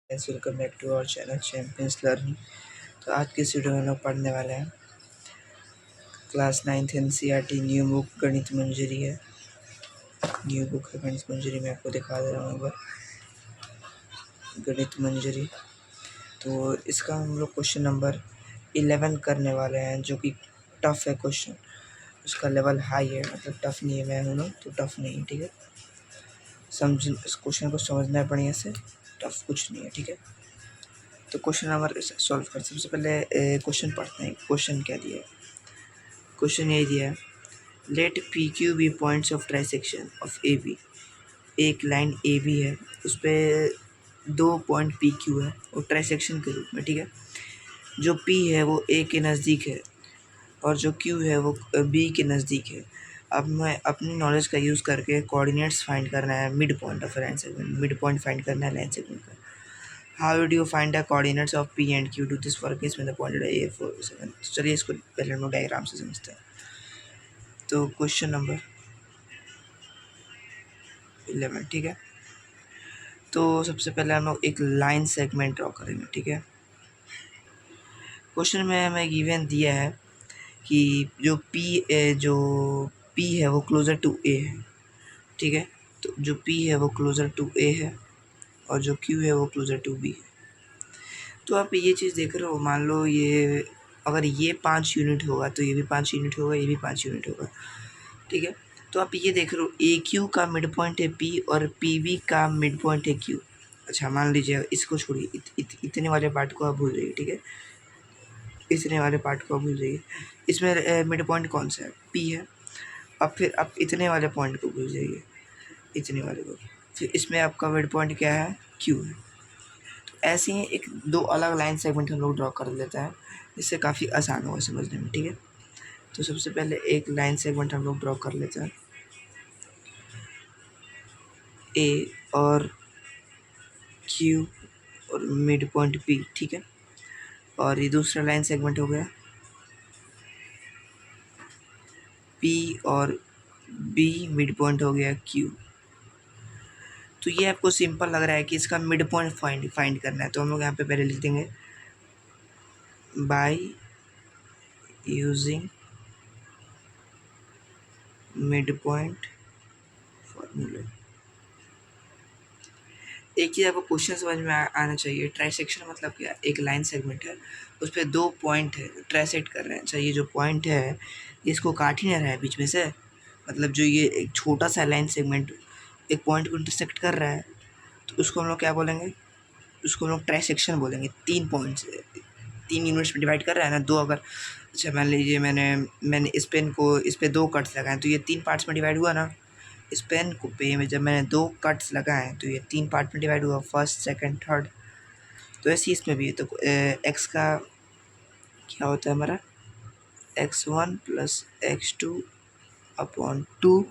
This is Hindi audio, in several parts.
Welcome back to our channel champions learning. तो आज के इस वीडियो में हम लोग पढ़ने वाले हैं class 9th NCERT new book गणित मंजरी है। न्यू बुक है गणित मंजरी, मैं आपको दिखा दे रहा हूँ एक गणित मंजरी। तो इसका हम लोग क्वेश्चन नंबर 11 करने वाले हैं, जो कि टफ है क्वेश्चन। उसका लेवल हाई है, मतलब टफ नहीं है। मैं हूँ ना तो टफ नहीं है, ठीक है। समझ इस क्वेश्चन को समझना है बढ़िया से, टफ कुछ नहीं है, ठीक है। तो क्वेश्चन नंबर सॉल्व कर, सबसे पहले क्वेश्चन पढ़ते हैं। क्वेश्चन क्या दिया है? क्वेश्चन ये दिया है, let P Q be points of trisection of A B. एक लाइन ए बी है, उस पर 2 पॉइंट पी क्यू है और ट्राइसेक्शन के रूप में, ठीक है। जो पी है वो ए के नज़दीक है और जो क्यू है वो बी के नज़दीक है। अब मैं अपनी नॉलेज का यूज़ करके कोऑर्डिनेट्स फाइंड करना है, mid point of line segment, mid point find करना है लाइन सेगमेंट का। How do you find the coordinates of P and Q? Do this for case में द पॉइंट ए 4 7। चलिए इसको पहले हम लोग डायग्राम से समझते हैं। तो क्वेश्चन नंबर 11, ठीक है। तो सबसे पहले हम लोग एक लाइन सेगमेंट ड्रॉ करेंगे, ठीक है। क्वेश्चन में हमें गिवन दिया है कि जो पी है वो क्लोज़र टू ए है, ठीक है। तो जो पी है वो क्लोज़र टू ए है और जो क्यू है वो क्लोज़र टू बी है। तो आप ये चीज़ देख रहे हो, मान लो ये अगर ये 5 यूनिट होगा तो ये भी 5 यूनिट होगा, ये भी 5 यूनिट होगा, ठीक है। तो आप ये देख रहे हो, ए क्यू का मिड पॉइंट है पी और पी बी का मिड पॉइंट है क्यू। अच्छा, मान लीजिए इसको छोड़िए, इतने वाले पार्ट को आप भूल जाइए, ठीक है। इतने वाले पार्ट को आप भूल जाइए। इसमें मिड पॉइंट कौन सा है? पी है। अब फिर आप इतने वाले पॉइंट को भूल जाइए, इतने वाले को। फिर इसमें आपका मिड पॉइंट क्या है? क्यू है। तो ऐसे ही एक 2 अलग लाइन सेगमेंट हम लोग ड्रॉ कर लेते हैं, जिससे काफ़ी आसान होगा समझने में, ठीक है। तो सबसे पहले एक लाइन सेगमेंट हम लोग ड्रॉ कर लेते हैं, ए और क्यू और मिड पॉइंट पी, ठीक है। और ये दूसरा लाइन सेगमेंट हो गया पी और बी, मिड पॉइंट हो गया क्यू। तो ये आपको सिंपल लग रहा है कि इसका मिड पॉइंट फाइंड करना है, तो हम लोग यहाँ पे पहले लिख देंगे by using mid point formula. एक चीज़ आपको क्वेश्चन समझ में आना चाहिए, ट्राइसेक्शन मतलब क्या? एक लाइन सेगमेंट है, उस पर 2 पॉइंट है, ट्राइसेक्ट कर रहे हैं। अच्छा, ये जो पॉइंट है इसको काट ही नहीं रहा है बीच में से, मतलब जो ये एक छोटा सा लाइन सेगमेंट एक पॉइंट को इंटरसेक्ट कर रहा है, तो उसको हम लोग क्या बोलेंगे? उसको हम लोग ट्राइसेक्शन बोलेंगे। 3 पॉइंट्स 3 यूनिट्स में डिवाइड कर रहा है ना, 2 अगर, अच्छा मान लीजिए मैंने इस पेन को, इस पर 2 कट्स लगाए तो ये 3 पार्ट्स में डिवाइड हुआ ना। इस पेन को पे में जब मैंने 2 कट्स लगाए तो ये 3 पार्ट में डिवाइड हुआ, फर्स्ट सेकंड थर्ड। तो ऐसे ही इसमें भी है। तो एक्स का क्या होता है हमारा? x1 plus x2 upon 2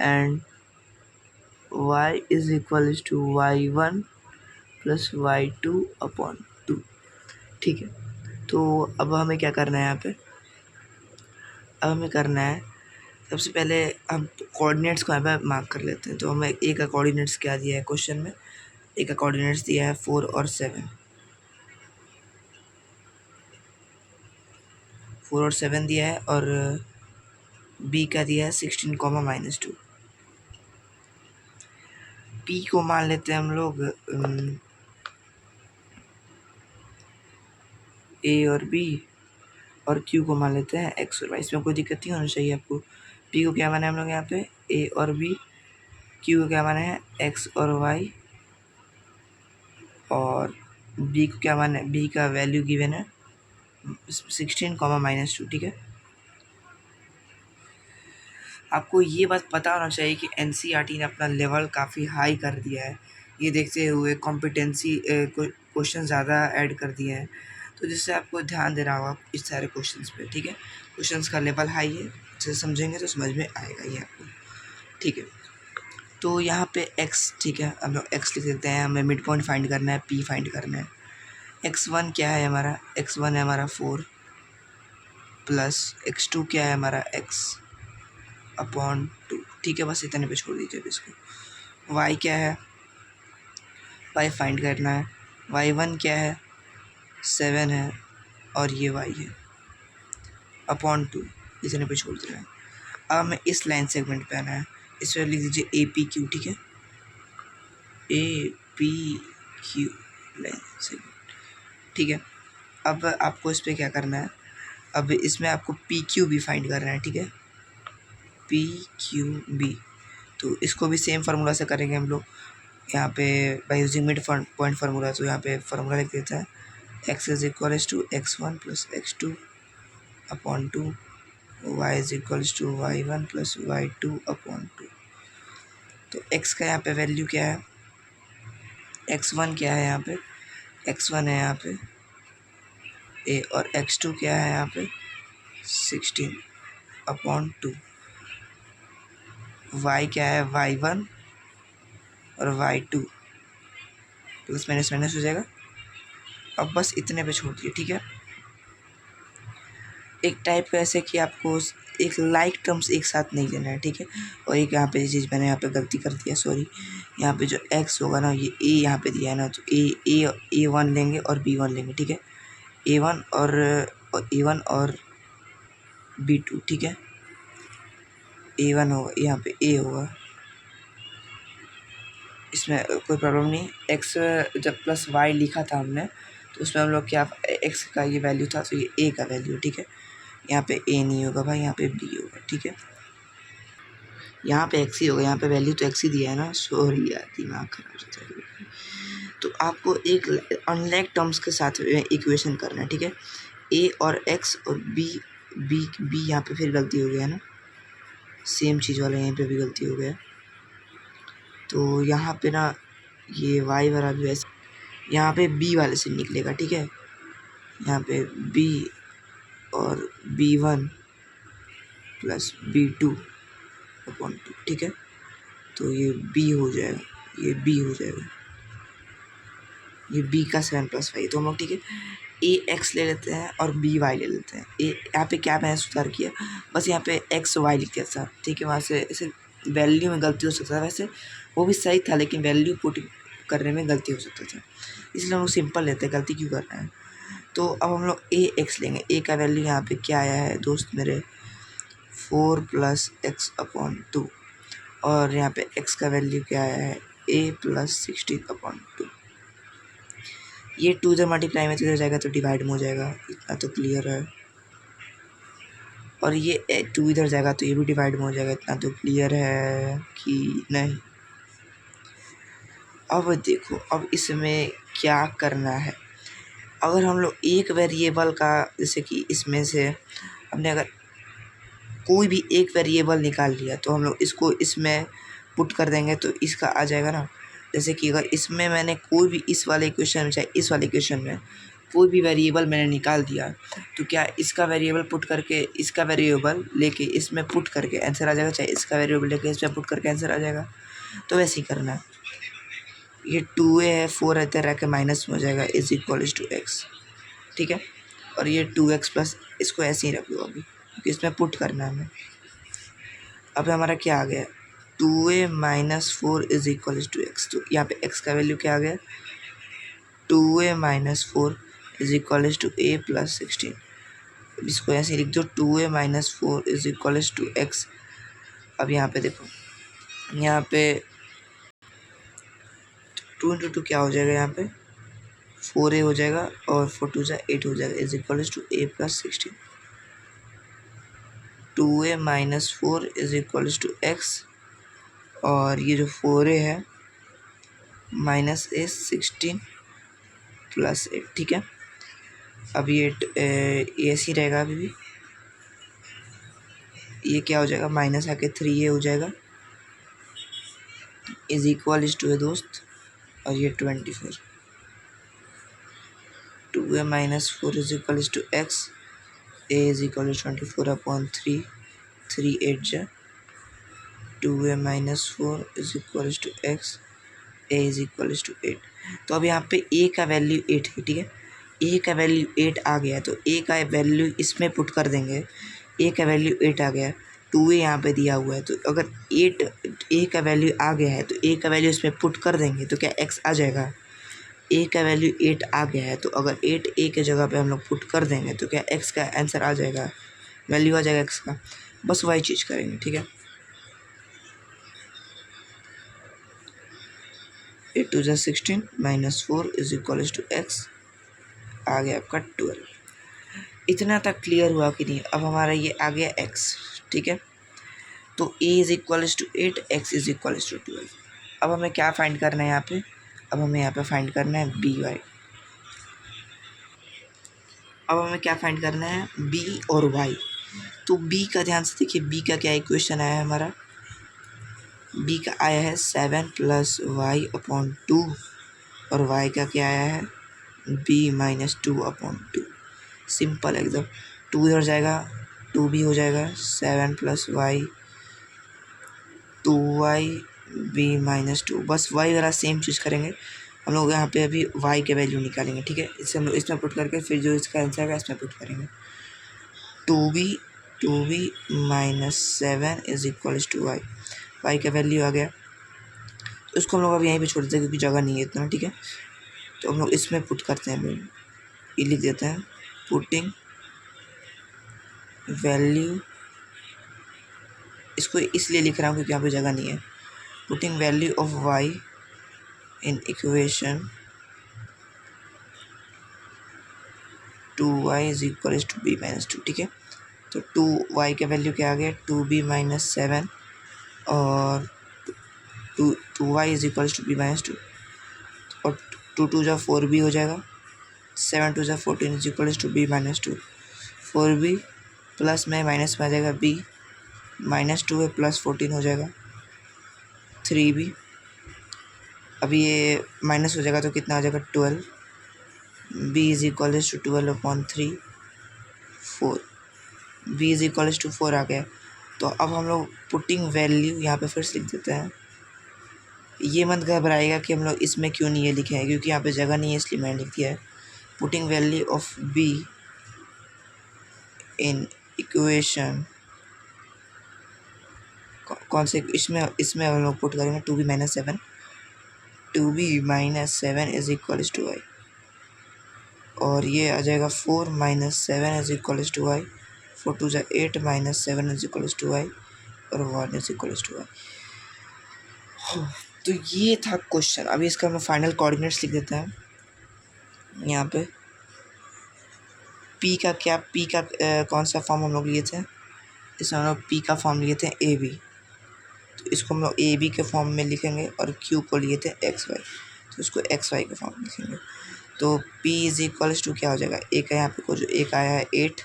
and y is equal to y1 plus y2 upon 2, ठीक है। तो अब हमें क्या करना है यहाँ पे? अब हमें करना है, सबसे पहले हम कोऑर्डिनेट्स को यहाँ पे मार्क कर लेते हैं। तो हमें ए का कोऑर्डिनेट्स क्या दिया है क्वेश्चन में? ए का कोऑर्डिनेट्स दिया है 4 और 7, 4 और 7 दिया है, और बी का दिया है 16, -2। पी को मान लेते हैं हम लोग ए और बी, और क्यू को मान लेते हैं एक्स और वाई। इसमें कोई दिक्कत नहीं होनी चाहिए आपको। पी को क्या माना है हम लोग यहाँ पे? ए और बी। क्यू को क्या माना है? एक्स और वाई। और बी को क्या माना है? बी का वैल्यू गिवन है 16, -2, ठीक है। आपको ये बात पता होना चाहिए कि एनसीईआरटी ने अपना लेवल काफ़ी हाई कर दिया है, ये देखते हुए कॉम्पिटेंसी क्वेश्चन ज़्यादा ऐड कर दिए हैं, तो जिससे आपको ध्यान देना होगा इस सारे क्वेश्चंस पे, ठीक है। क्वेश्चंस का लेवल हाई है, अच्छे से समझेंगे तो समझ में आएगा ये आपको, ठीक है। तो यहाँ पे x, ठीक है, हम लोग x लिख देते हैं। हमें मिड पॉइंट फाइंड करना है, p फाइंड करना है। x1 क्या है हमारा? x1 है हमारा 4 प्लस x2 क्या है हमारा? x अपॉन 2, ठीक है। बस इतने पे छोड़ दीजिए इसको। y क्या है? y फाइंड करना है। y1 क्या है, 7 है, और ये y है अपॉन 2, इतने पे छोड़ दे रहे हैं। अब हमें इस लाइन सेगमेंट पे आना है, इस पर लिख दीजिए ए पी क्यू, ठीक है, A P Q line segment, ठीक है। अब आपको इस पर क्या करना है, अब इसमें आपको पी क्यू भी फाइंड करना है, ठीक है, पी क्यू बी। तो इसको भी सेम फार्मूला से करेंगे हम लोग, यहाँ पे by using mid point formula. तो यहाँ पे फार्मूला लिख देता है x is equal to x1 plus x2 upon 2, y is equal to y1 plus y2 upon 2। तो x का यहाँ पे वैल्यू क्या है, x1 क्या है यहाँ पे, x1 है यहाँ पे a, और x2 क्या है यहाँ पे 16 अपॉन 2, y क्या है y1 और y2, प्लस माइनस माइनस हो जाएगा। अब बस इतने पे छोड़ दिए, ठीक है। एक टाइप का ऐसे कि आपको एक लाइक टर्म्स एक साथ नहीं लेना है, ठीक है। और एक यहाँ पे चीज़ मैंने यहाँ पे गलती कर दिया, सॉरी। यहाँ पे जो x होगा ना, ये a यहाँ पे दिया है ना, तो a1 लेंगे और b1 लेंगे, ठीक है। a1 और a1 और b2, ठीक है। a1 होगा यहाँ पे, a होगा, इसमें कोई प्रॉब्लम नहीं। x जब प्लस y लिखा था हमने, तो उसमें हम लोग क्या, x का ये वैल्यू था, तो ये a का वैल्यू, ठीक है। यहाँ पे a नहीं होगा भाई, यहाँ पे b होगा, ठीक है। यहाँ पे x ही होगा, यहाँ पे वैल्यू तो x ही दिया है ना, सॉरी यार दिमाग खराब होता है। तो आपको एक अनलाइक टर्म्स के साथ इक्वेशन करना है, ठीक है। a और x और b यहाँ पे फिर गलती हो गया है ना, सेम चीज़ वाला यहाँ पे भी गलती हो गया। तो यहाँ पे ना ये y बराबर है, यहाँ पे b वाले से निकलेगा, ठीक है। यहाँ पे b और b1 प्लस b2 अपॉन 2, ठीक है। तो ये b हो जाएगा, ये b हो जाएगा, ये b का 7 प्लस 5, तो हम लोग, ठीक है, ए एक्स ले लेते हैं और बी वाई ले लेते हैं। ए यहाँ पे क्या मैंने सुधार किया, बस यहाँ पे एक्स वाई लिख दिया था, ठीक है। वहाँ से ऐसे वैल्यू में गलती हो सकता था, वैसे वो भी सही था, लेकिन वैल्यू पुट करने में गलती हो सकता था, इसलिए हम लोग सिंपल लेते हैं, गलती क्यों करना है। तो अब हम लोग ए एक्स लेंगे। ए का वैल्यू यहाँ पे क्या आया है दोस्त मेरे, 4 प्लस एक्स अपॉन 2, और यहाँ पे एक्स का वैल्यू क्या आया है, ए प्लस 16 अपॉन 2। ये 2 इधर मल्टीप्लाई में तो इधर जाएगा तो डिवाइड में हो जाएगा, इतना तो क्लियर है। और ये 2 इधर जाएगा तो ये भी डिवाइड में हो जाएगा, इतना तो क्लियर है कि नहीं। अब देखो, अब इसमें क्या करना है। अगर हम लोग एक वेरिएबल का, जैसे कि इसमें से हमने अगर कोई भी एक वेरिएबल निकाल लिया, तो हम लोग इसको इसमें पुट कर देंगे तो इसका आ जाएगा ना। जैसे कि अगर इसमें मैंने कोई भी इस वाले इक्वेशन में, चाहे इस वाले इक्वेशन में कोई भी वेरिएबल मैंने निकाल दिया, तो क्या इसका वेरिएबल पुट करके, इसका वेरिएबल लेके इसमें पुट करके आंसर आ जाएगा, चाहे इसका वेरिएबल लेके इसमें पुट करके आंसर आ जाएगा। तो वैसे ही करना है। ये 2a है, 4 रहते रह के माइनस में हो जाएगा, इज इक्वल टू एक्स, ठीक है। और ये 2x प्लस, इसको ऐसे ही रख दो अभी, क्योंकि इसमें पुट करना है हमें। अब हमारा क्या आ गया, 2a minus 4 is equal to x. तो यहाँ पे x का वैल्यू क्या आ गया, 2a minus 4 is equal to a plus 16। इसको ऐसे लिख दो, 2a minus 4 is equal to x. अब यहाँ पे देखो, यहाँ पे 2 इंटू 2 क्या हो जाएगा, यहाँ पे 4a हो जाएगा, और 4 2 जा 8 हो जाएगा, is equal to a plus 16। 2a minus 4 is equal to x, और ये जो 4a है माइनस a 16 प्लस 8, ठीक है। अब ये ऐसे ही रहेगा अभी भी, ये क्या हो जाएगा, माइनस आके 3a हो जाएगा, इज इक्वल टू है दोस्त, और ये 24। 2a minus 4 is equal to x, a is equal to 24 upon 3, 3 8 जा, 2a minus 4 is equal to x, a is equal to 8। तो अब यहाँ पे a का वैल्यू 8 है, ठीक है। a का वैल्यू 8 आ गया, तो a का वैल्यू इसमें पुट कर देंगे। a का वैल्यू 8 आ गया, 2a यहाँ पे दिया हुआ है, तो अगर 8 a का वैल्यू आ गया है तो a का वैल्यू इसमें पुट कर देंगे तो क्या x आ जाएगा। ए का वैल्यू 8 आ गया है, तो अगर 8 ए के जगह पे हम लोग पुट कर देंगे तो क्या एक्स का आंसर आ जाएगा, वैल्यू आ जाएगा एक्स का। बस वही चीज़ करेंगे, ठीक है। 8 2 16 -4 इज इक्वल टू एक्स, आ गया आपका 12। इतना तक क्लियर हुआ कि नहीं? अब हमारा ये आ गया एक्स, ठीक है। तो A is equal to 8, x is equal to 12। अब हमें क्या फाइंड करना है यहाँ पे? अब हमें यहाँ पे फाइंड करना है बी वाई। अब हमें क्या फाइंड करना है? बी और वाई। तो बी का ध्यान से देखिए, बी का क्या इक्वेशन आया है हमारा? बी का आया है 7 + y/2 और y का क्या आया है? b - 2/2। सिंपल एकदम। 2 इधर जाएगा, 2 भी हो जाएगा, 7 + y 2y b - 2। बस y वाला सेम चीज़ करेंगे हम लोग। यहाँ पे अभी y के वैल्यू निकालेंगे, ठीक है। इससे हम लोग इसमें पुट करके फिर जो इसका आंसर आएगा इसमें पुट करेंगे। 2b - 7 is equal to y। y का वैल्यू आ गया, तो इसको हम लोग अब यहीं पे छोड़ देते हैं क्योंकि जगह नहीं है इतना, ठीक है। तो हम लोग इसमें पुट करते हैं, ये लिख देते हैं पुटिंग वैल्यू। इसको इसलिए लिख रहा हूँ क्योंकि यहाँ पे जगह नहीं है। Putting value of y in equation 2y is equal to b - 2, ठीक है। तो 2y का वैल्यू क्या आ गया? 2b - 7 और 2y is equal to b - 2 और 2 2 जा 4b हो जाएगा, 7 2 जा 14 is equal to b - 2। 4b plus में माइनस में आ जाएगा b, -2 है प्लस 14 हो जाएगा 3b। अभी ये माइनस हो जाएगा तो कितना हो जाएगा? 12। b is equal to 12/3 4। b is equal to 4 आ गया। तो अब हम लोग पुटिंग वैल्यू यहाँ पे फिर से लिख देते हैं। ये मत घबराएगा कि हम लोग इसमें क्यों नहीं ये लिखे हैं, क्योंकि यहाँ पे जगह नहीं है इसलिए मैंने लिख दिया है। Putting value of b in equation, कौन से इसमें हम लोग पुट करेंगे 2b - 7। 2b - 7 is equal to y और ये आ जाएगा 4 - 7 इज इक्वल टू y। 4 2 जा 8 - 7 इज इक्वल टू y और 1 इज इक्वल टू y। तो ये था क्वेश्चन। अभी इसका हम फाइनल कोऑर्डिनेट्स लिख देते हैं यहाँ पे। p का क्या, p का कौन सा फॉर्म हम लोग लिए थे? इसमें हम लोग p का फॉर्म लिए थे ab, तो इसको हम लोग ab के फॉर्म में लिखेंगे और q को लिए थे xy, तो इसको xy के फॉर्म में लिखेंगे। तो p इज इक्वल टू क्या हो जाएगा? एक है यहाँ पे, को जो एक आया है 8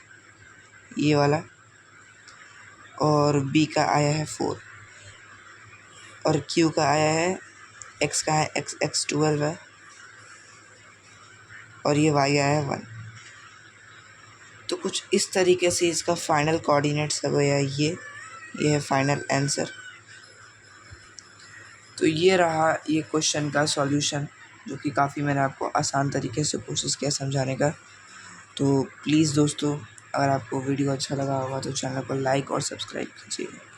ये वाला, और b का आया है 4 और q का आया है, x का है x 12 है और ये y आया है 1। तो कुछ इस तरीके से इसका फाइनल कोऑर्डिनेट्स है ये है फाइनल आंसर। तो ये रहा ये क्वेश्चन का सॉल्यूशन, जो कि काफ़ी मैंने आपको आसान तरीके से कोशिश किया समझाने का। तो प्लीज़ दोस्तों, अगर आपको वीडियो अच्छा लगा होगा तो चैनल को लाइक और सब्सक्राइब कीजिएगा।